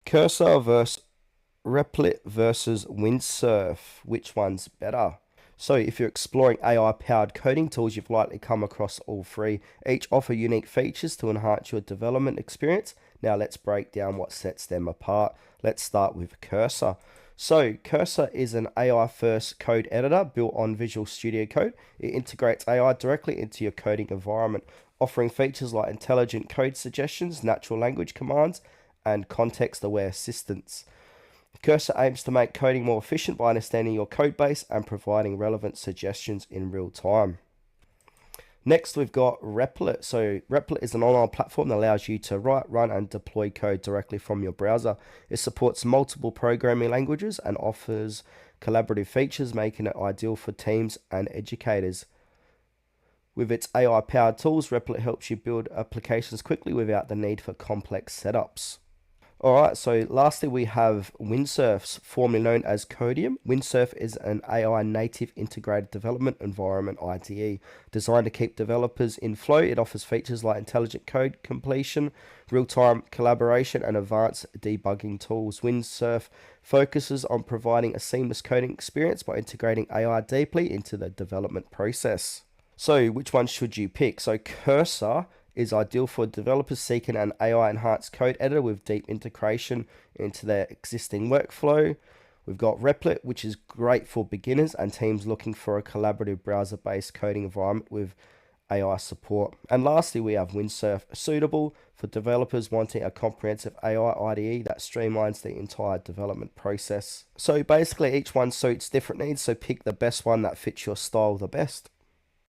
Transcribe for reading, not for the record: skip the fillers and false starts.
Cursor versus Replit versus Windsurf. Which one's better? So if you're exploring AI-powered coding tools, you've likely come across all three. Each offer unique features to enhance your development experience. Now let's break down what sets them apart. Let's start with Cursor. So Cursor is an AI-first code editor built on Visual Studio Code. It integrates AI directly into your coding environment, offering features like intelligent code suggestions, natural language commands, and context-aware assistance. Cursor aims to make coding more efficient by understanding your code base and providing relevant suggestions in real time. Next, we've got Replit. So Replit is an online platform that allows you to write, run, and deploy code directly from your browser. It supports multiple programming languages and offers collaborative features, making it ideal for teams and educators. With its AI-powered tools, Replit helps you build applications quickly without the need for complex setups. Alright, so lastly we have Windsurf, formerly known as Codium. Windsurf is an AI native integrated development environment IDE designed to keep developers in flow. It offers features like intelligent code completion, real-time collaboration, and advanced debugging tools. Windsurf focuses on providing a seamless coding experience by integrating AI deeply into the development process. So which one should you pick? So Cursor is ideal for developers seeking an AI enhanced code editor with deep integration into their existing workflow. We've got Replit, which is great for beginners and teams looking for a collaborative browser based coding environment with AI support. And lastly, we have Windsurf, suitable for developers wanting a comprehensive AI IDE that streamlines the entire development process. So basically, each one suits different needs, so pick the best one that fits your style the best.